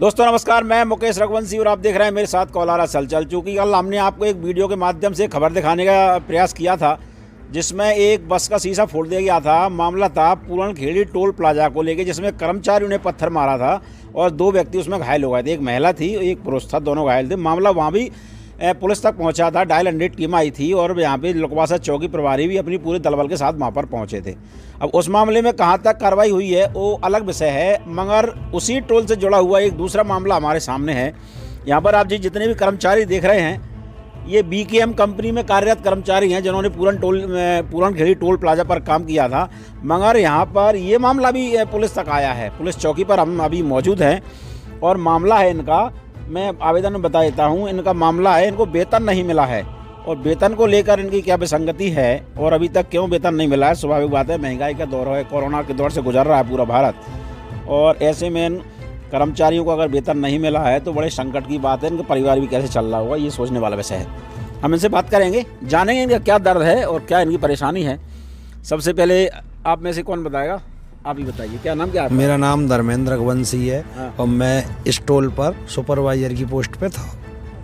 दोस्तों नमस्कार, मैं मुकेश रघुवंशी और आप देख रहे हैं मेरे साथ कोलारा हलचल। चूँकि कल हमने आपको एक वीडियो के माध्यम से खबर दिखाने का प्रयास किया था जिसमें एक बस का शीशा फोड़ दिया गया था। मामला था पूरनखेड़ी टोल प्लाजा को लेके, जिसमें कर्मचारियों ने पत्थर मारा था और 2 व्यक्ति उसमें घायल हो गए थे। एक महिला थी, एक पुरुष था, दोनों घायल थे। मामला वहाँ भी पुलिस तक पहुंचा था। डायल 100 टीम आई थी और यहाँ पे लोकवासा चौकी प्रभारी भी अपनी पूरे दलबल के साथ वहाँ पर पहुंचे थे। अब उस मामले में कहाँ तक कार्रवाई हुई है वो अलग विषय है, मगर उसी टोल से जुड़ा हुआ एक दूसरा मामला हमारे सामने है। यहाँ पर आप जी जितने भी कर्मचारी देख रहे हैं, ये BKM कंपनी में कार्यरत कर्मचारी हैं जिन्होंने पूरनखेड़ी टोल प्लाजा पर काम किया था। मगर यहाँ पर ये मामला भी पुलिस तक आया है। पुलिस चौकी पर हम अभी मौजूद हैं और मामला है इनका, मैं आवेदन में बता देता हूँ। इनका मामला है, इनको वेतन नहीं मिला है और वेतन को लेकर इनकी क्या विसंगति है और अभी तक क्यों वेतन नहीं मिला है। स्वाभाविक बात है, महंगाई का दौर है, कोरोना के दौर से गुजर रहा है पूरा भारत, और ऐसे में इन कर्मचारियों को अगर वेतन नहीं मिला है तो बड़े संकट की बात है। इनका परिवार भी कैसे चल रहा होगा, ये सोचने वाला विषय है। हम इनसे बात करेंगे, जानेंगे इनका क्या दर्द है और क्या इनकी परेशानी है। सबसे पहले आप में से कौन बताएगा? आप ही बताइए, क्या नाम क्या है? मेरा नाम धर्मेंद्र रघुवंशी है। हाँ। और मैं इस टोल पर सुपरवाइजर की पोस्ट पे था।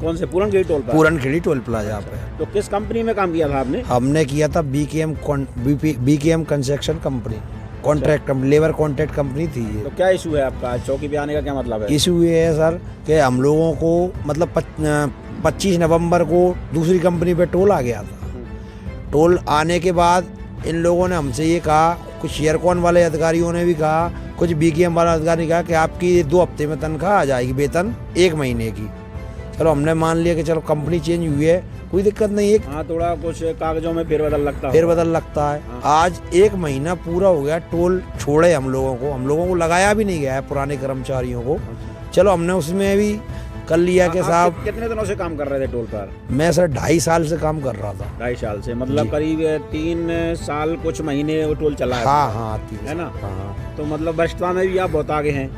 कौन से? पूरनखेड़ी टोल पर? पूरनखेड़ी टोल प्लाजा पे। तो किस कंपनी में काम किया था आपने? हमने किया था BKM construction company, contract labour contract company थी ये। तो क्या इशू है आपका? चौकी पे आने का क्या मतलब है? इशू ये है सर कि हम लोगों को मतलब 25 नवंबर को दूसरी कंपनी पे टोल आ गया था। टोल आने के बाद इन लोगों ने हमसे ये कहा, कुछ शेयरकॉन वाले अधिकारियों ने भी कहा, कुछ BKM वाला अधिकारी ने कहा कि आपकी 2 हफ्ते में तनख्वाह आ जाएगी, वेतन 1 महीने की। चलो हमने मान लिया कि चलो कंपनी चेंज हुई है, कोई दिक्कत नहीं है। हाँ, थोड़ा कुछ कागजों में फेरबदल लगता है। हाँ। आज 1 महीना पूरा हो गया, टोल छोड़े हम लोगों को लगाया भी नहीं गया है पुराने कर्मचारियों को। चलो हमने उसमें भी कर लिया कि साहब। कितने दिनों से काम कर रहे थे टोल पर? मैं सर 2.5 साल से काम कर रहा था। 2.5 साल से, मतलब करीब 3 साल कुछ महीने वो टोल चला है। हाँ, है ना? हाँ। तो मतलब भ्रष्टाचार में भी आप बहुत आगे हैं।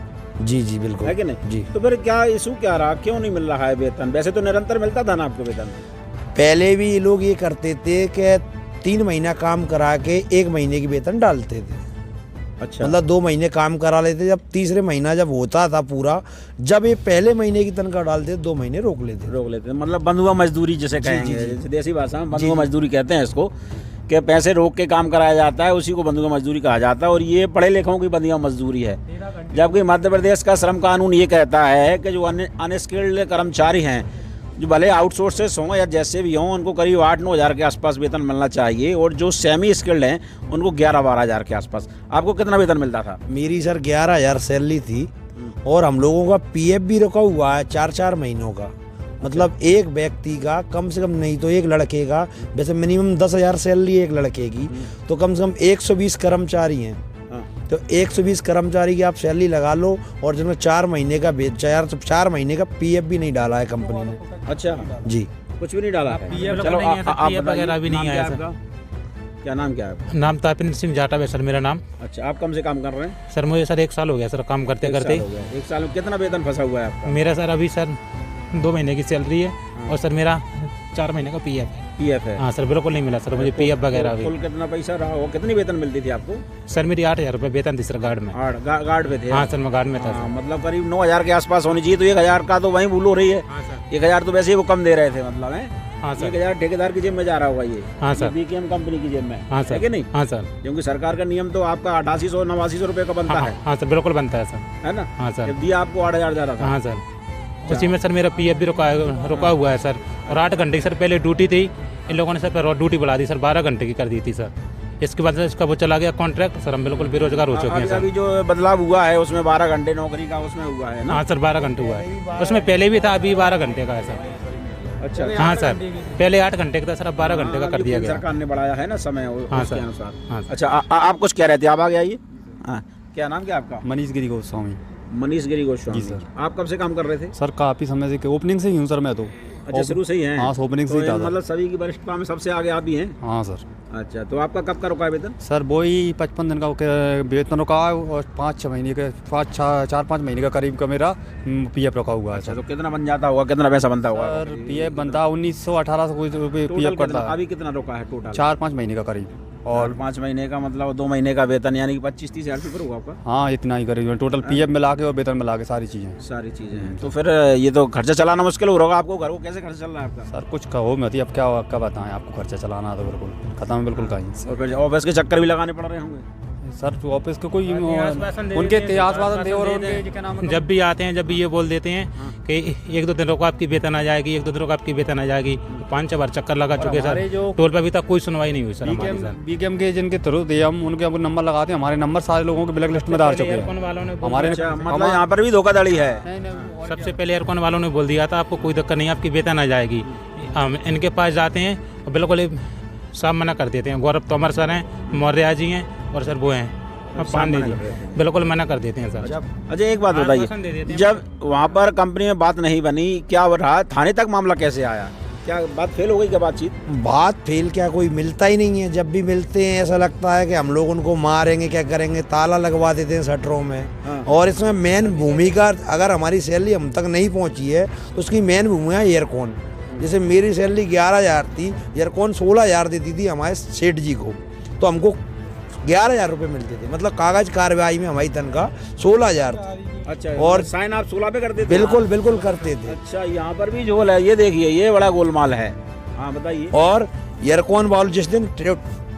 जी बिल्कुल, है कि नहीं? जी। तो फिर क्या इशू क्या रहा, क्यों नहीं मिल रहा है वेतन? वैसे तो निरंतर मिलता था ना आपको वेतन? पहले भी ये लोग ये करते थे कि 3 महीना काम करा के 1 महीने की वेतन डालते थे। अच्छा, मतलब 2 महीने काम करा लेते, जब तीसरे महीना जब होता था पूरा, जब ये पहले महीने की तनख्वाह डालते 2 महीने रोक लेते। मतलब बंधुआ मजदूरी जिसे कहेंगे, जैसे देसी भाषा में बंधुआ मजदूरी कहते हैं इसको, कि पैसे रोक के काम कराया जाता है, उसी को बंधुआ मजदूरी कहा जाता है। और ये पढ़े लिखों की बंधुआ मजदूरी है। जबकि मध्य प्रदेश का श्रम कानून ये कहता है कि जो अनस्किल्ड कर्मचारी हैं, जो भले आउटसोर्सेस हों या जैसे भी हों, उनको करीब 8-9 हज़ार के आसपास वेतन मिलना चाहिए, और जो सेमी स्किल्ड हैं उनको 11-12 हज़ार के आसपास। आपको कितना वेतन मिलता था? मेरी सर 11,000 सैलरी थी और हम लोगों का PF भी रुका हुआ है 4-4 महीनों का। मतलब एक व्यक्ति का कम से कम नहीं तो एक लड़के का, वैसे मिनिमम 10,000 सैलरी एक लड़के की, तो कम से कम 120 कर्मचारी हैं। तो 120 कर्मचारी की आप सैलरी लगा लो, और जिसमें 4 महीने का 4 महीने का PF भी नहीं डाला है कंपनी ने। अच्छा जी, कुछ भी नहीं डाला है? चलो आप वगैरह भी नहीं आया सर। क्या नाम क्या है? नाम तापिन सिंह जाटा है सर मेरा नाम। अच्छा, आप कम से काम कर रहे हैं? सर मुझे सर 1 साल हो गया सर काम करते करते। 1 साल में कितना वेतन फंसा हुआ है आपका? मेरा सर अभी सर 2 महीने की सैलरी है और सर मेरा 4 महीने का PF है। हाँ सर, बिल्कुल नहीं मिला सर मुझे PF वगैरह भी। कुल कितना पैसा रहा हो, कितनी वेतन मिलती थी आपको? सर मेरी 8,000 रुपये वेतन थी सर गार्ड में। गार्ड पे थे? हाँ सर, मैं गार्ड में था। मतलब करीब 9,000 के आसपास होनी चाहिए, तो 1,000 का तो वहीं भूल हो रही है। 1,000 तो वैसे ही वो कम दे रहे थे, मतलब है। हाँ सर, 1,000 ठेकेदार की जेब में जा रहा होगा ये। हाँ सर, BKM कंपनी की जेब में। हाँ है सर, कि नहीं? हाँ सर, क्योंकि सरकार का नियम तो आपका 8800-8900 रुपये का बनता है। हाँ सर, बिल्कुल बनता है सर, है ना? हाँ सर। जब दिया आपको 8,000 जा रहा था। हाँ सर, उसी में सर मेरा PF भी रुका हुआ है सर। और 8 घंटे की सर पहले ड्यूटी थी, इन लोगों ने सर ड्यूटी बढ़ा दी सर, 12 घंटे की कर दी थी सर। इसके बाद इसका वो चला गया कॉन्ट्रैक्ट सर, हम बिल्कुल बेरोजगार हो चुके हैं सर। अभी जो बदलाव हुआ है उसमें 12 घंटे नौकरी का उसमें हुआ है ना? हाँ सर, 12 घंटे हुआ है, उसमें पहले भी था, अभी 12 घंटे का है सर। अच्छा, हाँ सर, पहले 8 घंटे का था सर, अब 12 घंटे का कर दिया गया। सरकार ने बढ़ाया है ना समय हाँ उसके सर, अनुसार। हाँ। अच्छा, आप कुछ कह रहे थे, आप आगे आइए। हाँ, क्या नाम क्या आपका? मनीष गिरी गोस्वामी। मनीष गिरी गोस्वामी। जी सर। आप कब से काम कर रहे थे? सर काफ़ी समय से, ओपनिंग से ही हूँ सर मैं तो। अच्छा, शुरू से ही हैं? हाँ, ओपनिंग से ही था। मतलब सभी की वरिष्ठता में सबसे आगे आप ही हैं? हाँ सर। अच्छा, तो आपका कब का रुका है वेतन? सर वही 55 दिन का वेतन रुका है और 5-6 महीने का 4-5 महीने का करीब का मेरा PF रखा हुआ है अच्छा, सर। तो कितना बन जाता होगा, कितना पैसा बनता होगा? सर PF बनता 1900-1800 रुपये PF करता है। अभी कितना रुका है टोटल? 4-5 महीने का करीब। और 5 महीने का मतलब 2 महीने का वेतन, यानी कि 25-30 हज़ार से ऊपर होगा आपका? हाँ इतना ही करीब टोटल पीएफ मिला के और वेतन मिला के सारी चीज़ें। सारी चीज़ें हैं। तो फिर ये तो खर्चा चलाना मुश्किल हो रहा होगा आपको, घर को कैसे खर्चा चल रहा है आपका? सर कुछ कहो मत, अब क्या बताएं आपको, खर्चा चलाना तो बिल्कुल खत्म है बिल्कुल कहीं। और फिर ऑफिस के चक्कर भी लगाने पड़ रहे होंगे? सर ऑफिस के कोई उनके इतिहास वासन थे और उनके क्या नाम है, जब भी आते हैं, जब भी ये बोल देते हैं कि 1-2 दिन रुको आपकी वेतन आ जाएगी, 1-2 दिन रुको आपकी वेतन आ जाएगी। 5-6 बार चक्कर लगा चुके सर, टोल पे अभी तक कोई सुनवाई नहीं हुई सर हमारी सर। बीकेएम के जिनके थ्रू थे हम उनके अब नंबर लगाते हैं, हमारे नंबर सारे लोगों के ब्लैक लिस्ट में डाल चुके एयरकॉन हैं वालों ने हमारे। अच्छा, मतलब यहाँ पर भी धोखाधड़ी है? सबसे पहले एयरकॉन वालों ने बोल दिया था आपको कोई दिक्कत नहीं, आपकी वेतन आ जाएगी। हम इनके पास जाते हैं और बिल्कुल सब मना कर देते हैं। गौरव तोमर सर हैं, मौर्य जी हैं और सर वो हैं पांडे जी, बिल्कुल मना कर देते हैं सर। अच्छा एक बात बताइए, जब वहाँ पर कंपनी में बात नहीं बनी, क्या रहा, थाने तक मामला कैसे आया? क्या बात फेल हो गई क्या बातचीत? बात फेल क्या, कोई मिलता ही नहीं है। जब भी मिलते हैं ऐसा लगता है कि हम लोग उनको मारेंगे, क्या करेंगे, ताला लगवा देते हैं शटरों में। हाँ। और इसमें मेन भूमिका, अगर हमारी सैलरी हम तक नहीं पहुंची है तो उसकी मेन भूमिका है एयरकॉन। जैसे मेरी सैलरी 11,000 थी, एयरकॉन 16,000 देती थी हमारे सेठ जी को, तो हमको 11,000 रुपये मिलते थे। मतलब कागज कार्रवाई में हमारी तनख्वाह 16,000 थी। अच्छा, और साइन आप 16 पे करते थे? बिल्कुल बिल्कुल करते थे। अच्छा, यहाँ पर भी झोल है, ये देखिए, ये बड़ा गोलमाल है। हाँ बताइए। और एयरकॉन वालों, जिस दिन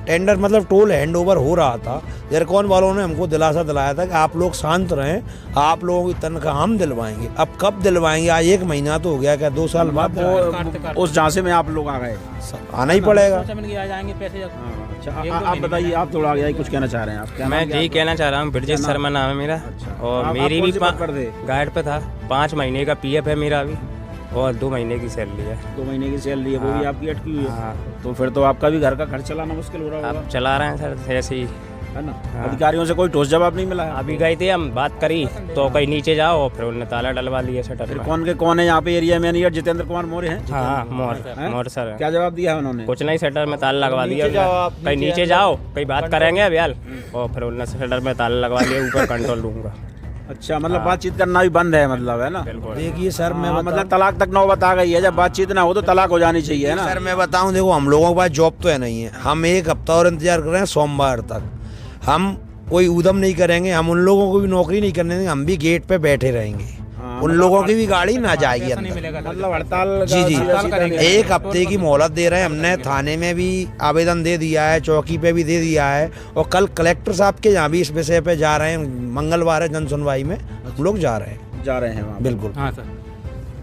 टेंडर मतलब टोल हैंड ओवर हो रहा था, एयरकॉन वालों ने हमको दिलासा दिलाया था कि आप लोग शांत रहें, आप लोगों की तनख्वाह हम दिलवाएंगे। अब कब दिलवाएंगे? आज 1 महीना तो हो गया, क्या 2 साल बाद उस झांसे में आप लोग आ गए? आना ही पड़ेगा। आ जाएंगे पैसे। अच्छा, आप बताइए, आप थोड़ा आगे कुछ कहना चाह रहे हैं? आप क्या? मैं यही कहना चाह रहा हूँ, ब्रजेश शर्मा नाम है मेरा। और आप मेरी कौन भी सी पद पर थे? गाइड पे था। 5 महीने का पीएफ है मेरा अभी और 2 महीने की सैलरी है। 2 महीने की सैलरी है, वो भी आपकी अटकी हुई है। हाँ। तो फिर तो आपका भी घर का खर्च चलाना मुश्किल हो रहा होगा, अब चला रहे हैं सर ऐसे ही, है ना? हाँ। अधिकारियों से कोई ठोस जवाब नहीं मिला है? अभी गए थे हम, बात करी तो कहीं नीचे जाओ, फिर उन्होंने ताला डलवा लिया शटर फिर में। कौन है यहाँ पे एरिया मैनेजर? जितेंद्र कुमार मौर्य हैं? हाँ हैं? More sir. क्या जवाब दिया है उन्होंने? कुछ नहीं, शटर में ताला लगवा दिया। कहीं नीचे जाओ, कहीं बात करेंगे अभी हाल, और फिर उन्होंने शटर में ताला लगवा लिया, ऊपर कंट्रोल रूम का। अच्छा, मतलब बातचीत करना भी बंद है, मतलब, है ना? बिल्कुल। देखिए सर, मैं मतलब तलाक तक नौबत आ गई है। जब बातचीत ना हो तो तलाक हो जानी चाहिए, है ना? सर मैं बताऊं, देखो हम लोगों के पास जॉब तो है नहीं है। हम 1 हफ्ता और इंतजार कर रहे हैं, सोमवार तक। हम कोई उद्यम नहीं करेंगे, हम उन लोगों को भी नौकरी नहीं करने देंगे, हम भी गेट पे बैठे रहेंगे। उन लोगों की भी गाड़ी ना जाएगी अंदर। मतलब हड़ताल जी जी, का 1 हफ्ते की मोहलत दे रहे हैं। हमने थाने में भी आवेदन दे दिया है, चौकी पे भी दे दिया है, और कल कलेक्टर साहब के यहाँ भी इस विषय पे जा रहे हैं। मंगलवार है जन सुनवाई में, हम लोग जा रहे हैं वहाँ। बिल्कुल। हाँ सर।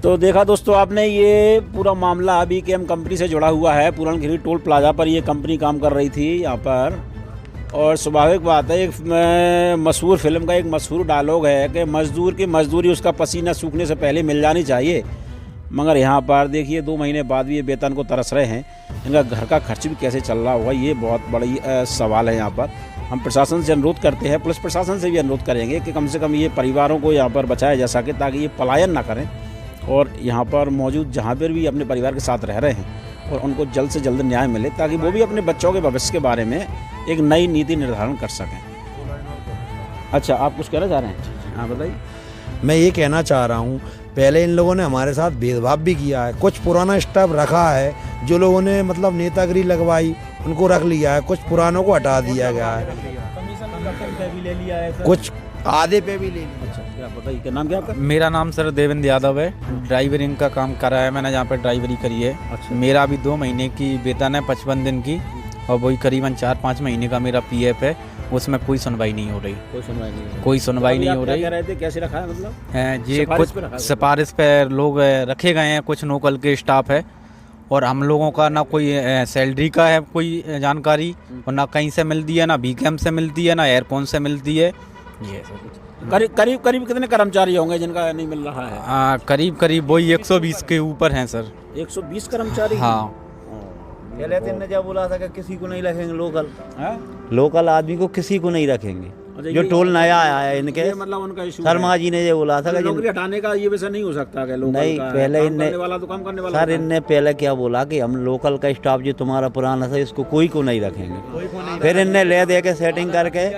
तो देखा दोस्तों आपने, ये पूरा मामला बीकेएम कंपनी से जुड़ा हुआ है। पूरनखीरी टोल प्लाजा पर ये कंपनी काम कर रही थी यहाँ पर। और स्वाभाविक बात है, एक मशहूर फिल्म का एक मशहूर डायलॉग है कि मजदूर की मजदूरी उसका पसीना सूखने से पहले मिल जानी चाहिए। मगर यहाँ पर देखिए 2 महीने बाद भी ये वेतन को तरस रहे हैं। इनका घर का खर्च भी कैसे चल रहा होगा, ये बहुत बड़ी सवाल है। यहाँ पर हम प्रशासन से अनुरोध करते हैं, पुलिस प्रशासन से भी अनुरोध करेंगे कि कम से कम ये परिवारों को यहाँ पर बचाया जा सके, ताकि ये पलायन ना करें और यहाँ पर मौजूद जहाँ पर भी अपने परिवार के साथ रह रहे हैं और उनको जल्द से जल्द न्याय मिले, ताकि वो भी अपने बच्चों के भविष्य के बारे में एक नई नीति निर्धारण कर सकें। अच्छा, आप कुछ कहना चाह रहे हैं? हाँ बताइए। मैं ये कहना चाह रहा हूँ, पहले इन लोगों ने हमारे साथ भेदभाव भी किया है। कुछ पुराना स्टाफ रखा है, जो लोगों ने मतलब नेतागिरी लगवाई उनको रख लिया है, कुछ पुरानों को हटा दिया गया है, कुछ आधे पे भी ले लिया। अच्छा, क्या बताइए, क्या नाम क्या आपका? मेरा नाम सर देवेंद्र यादव है। ड्राइवरिंग का काम करा है मैंने, यहाँ पे ड्राइवरी करी है। अच्छा। मेरा अभी 2 महीने की वेतन है, 55 दिन की, और वही करीबन 4-5 महीने का मेरा पीएफ है। उसमें कोई सुनवाई नहीं हो रही, कोई सुनवाई नहीं है। कोई सुनवाई नहीं हो रही। क्या कह रहे थे, कैसे रखा है मतलब? ये सिफारिश पे रखा है? सिफारिश पे लोग रखे गए हैं, कुछ लोकल के स्टाफ है, और हम लोगों का ना कोई सैलरी का है कोई जानकारी, और ना कहीं से मिलती है, ना बीकेएम से मिलती है, ना एयरकॉन से मिलती है। ये सब कुछ करीब कितने कर्मचारी होंगे जिनका नहीं मिल रहा है? करीब वही 120 के ऊपर हैं सर। 120 कर्मचारी? हाँ। पहले तो इनने जब बोला था कि किसी को नहीं रखेंगे हाँ? लोकल आदमी को किसी को नहीं रखेंगे। अच्छा, जो ये- टोल नया आया है इनके, ये मतलब उनका इशू शर्मा जी ने ये बोला था कि नौकरी हटाने का ये वैसा नहीं हो सकता कि लोकल नहीं, का है, पहले काम इनने- करने वाला तो काम करने वाला सर होता है। इनने पहले क्या बोला कि हम लोकल का स्टाफ जो तुम्हारा पुराना था इसको कोई को नहीं रखेंगे। फिर इनने ले दे के सेटिंग करके,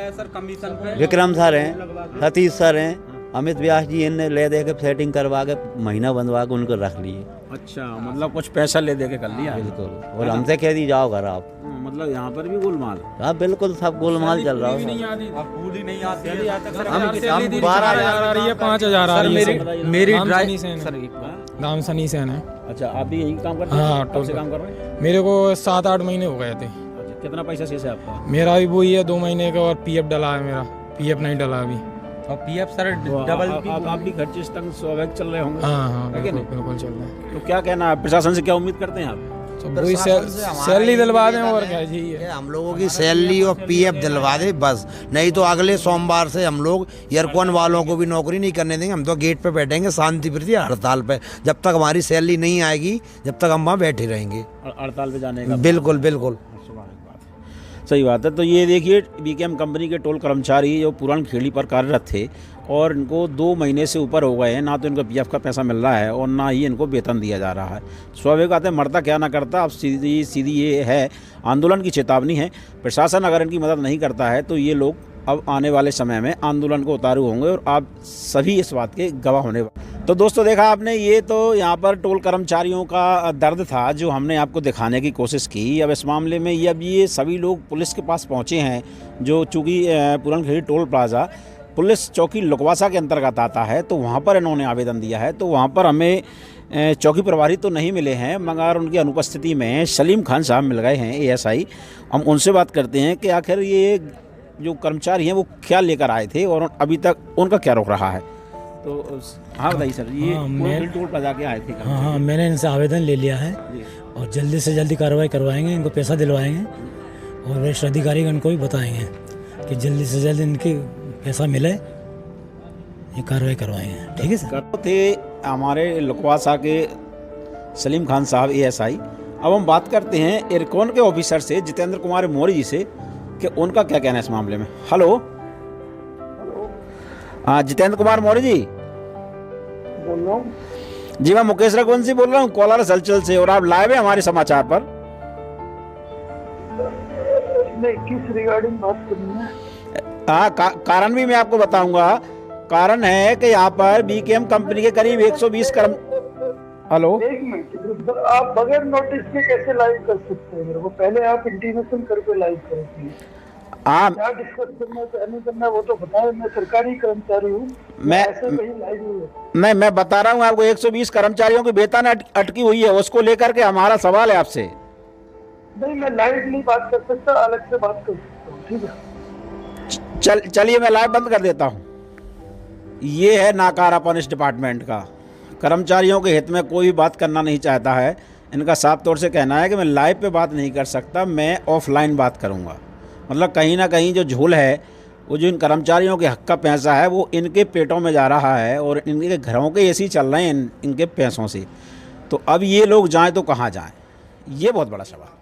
विक्रम सर हैं, सतीश सर हैं, अमित व्यास जी, इनने ले दे के सेटिंग करवा के महीना बंधवा के उनको रख लिए। अच्छा, मतलब कुछ पैसा ले दे के कर लिया। बिल्कुल, और हमसे कह दी जाओ घर आप। मतलब यहाँ पर भी गोलमाल। हाँ बिल्कुल सब गोलमाल चल रहा है। हम 12,000 आ रही है, 5,000 आ रही है। मेरी नाम ड्राइव सनी सेन है। नाम सनी सेन है। अच्छा, आप भी यही काम करते हैं? हाँ, कब टोल से पर। काम कर रहे हैं? मेरे को 7-8 महीने हो गए थे। अच्छा, कितना पैसा शेष है आपका? मेरा भी वही है 2 महीने का, और पीएफ डला है मेरा। पीएफ नहीं डला अभी। और पीएफ सर तो डबल आप भी खर्चे तंग स्वाभाविक चल रहे होंगे। हाँ हाँ, है कि बिल्कुल नहीं? बिल्कुल चल रहा है। तो क्या कहना है, प्रशासन से क्या उम्मीद करते हैं आप? तो वही सैलरी दिलवा दें और क्या यही है। हम लोगों की सैलरी और पीएफ दिलवा दे बस, नहीं तो अगले सोमवार से हम लोग एयरकॉन वालों को भी नौकरी नहीं करने देंगे। हम तो गेट पे बैठेंगे शांति प्रीति हड़ताल पे, जब तक हमारी सैलरी नहीं आएगी जब तक हम वहाँ बैठे रहेंगे। हड़ताल पे जाने का? बिल्कुल बिल्कुल सही बात है। तो ये देखिए, बीकेएम कंपनी के टोल कर्मचारी जो पुरान खेड़ी पर कार्यरत थे और इनको 2 महीने से ऊपर हो गए हैं, ना तो इनको पीएफ का पैसा मिल रहा है और ना ही इनको वेतन दिया जा रहा है। स्वाभाविक बात है, मरता क्या ना करता। अब सीधी ये है, आंदोलन की चेतावनी है। प्रशासन अगर इनकी मदद नहीं करता है तो ये लोग अब आने वाले समय में आंदोलन को उतारू होंगे और आप सभी इस बात के गवाह होने वाले। तो दोस्तों, देखा आपने, ये तो यहाँ पर टोल कर्मचारियों का दर्द था जो हमने आपको दिखाने की कोशिश की। अब इस मामले में ये सभी लोग पुलिस के पास पहुँचे हैं, जो चूँकि पुरानखेड़ी टोल प्लाज़ा पुलिस चौकी लुकवासा के अंतर्गत आता है, तो वहाँ पर इन्होंने आवेदन दिया है। तो वहाँ पर हमें चौकी प्रभारी तो नहीं मिले हैं, मगर उनकी अनुपस्थिति में सलीम खान साहब मिल गए हैं, एएसआई। हम उनसे बात करते हैं कि आखिर ये जो कर्मचारी हैं वो क्या लेकर आए थे और अभी तक उनका क्या रोक रहा है। तो हाँ बताइए सर, ये पुरानखेड़ी टोल प्लाजा के आए थे? हाँ, मैंने इनसे आवेदन ले लिया है और जल्दी से जल्दी कार्रवाई करवाएंगे, इनको पैसा दिलवाएंगे और वरिष्ठ अधिकारी इनको भी बताएंगे कि जल्दी से जल्दी इनकी पैसा मिले, ये कार्रवाई करवाएंगे। ठीक है सर। थे हमारे लुकवासा के सलीम खान साहब, एएसआई। अब हम बात करते हैं एयरकॉन के ऑफिसर से, जितेंद्र कुमार मौर्य जी से, कि उनका क्या कहना है इस मामले में। हेलो, हाँ जितेंद्र कुमार मौर्य जी बोल रहा हूँ। जी, मैं मुकेश रघुवंशी बोल रहा हूँ कोलार सलचल से, और आप लाइव हैं हमारे समाचार पर। नहीं, किस रिगार्डिंग बात करनी है? हाँ, कारण भी मैं आपको बताऊंगा। कारण है कि यहाँ पर बीकेएम कंपनी के करीब 120 कर्म। हेलो, एक मिनट, आप बगैर नोटिस के कैसे लाइव कर सकते हैं? मेरे को पहले आप इंटीमेशन करके लाइव करेंगे। हाँ, क्या डिस्कस करना है, नहीं करना है, वो तो बताएं। मैं सरकारी कर्मचारी हूँ, मैं ऐसे कहीं लाइव नहीं है। मैं बता रहा हूँ आपको, 120 कर्मचारियों की वेतन अटकी हुई है, उसको लेकर के हमारा सवाल है आपसे। नहीं, मैं लाइव नहीं बात कर सकता, अलग से बात कर सकता हूँ। ठीक है, चलिए मैं लाइव बंद कर देता हूँ। ये है नाकारापन इस डिपार्टमेंट का। कर्मचारियों के हित में कोई भी बात करना नहीं चाहता है। इनका साफ तौर से कहना है कि मैं लाइव पे बात नहीं कर सकता, मैं ऑफलाइन बात करूँगा। मतलब कहीं ना कहीं जो झोल है, वो जो इन कर्मचारियों के हक का पैसा है, वो इनके पेटों में जा रहा है और इनके घरों के ऐसे ही चल रहे हैं इनके पैसों से। तो अब ये लोग जाएं तो कहाँ जाएं, ये बहुत बड़ा सवाल।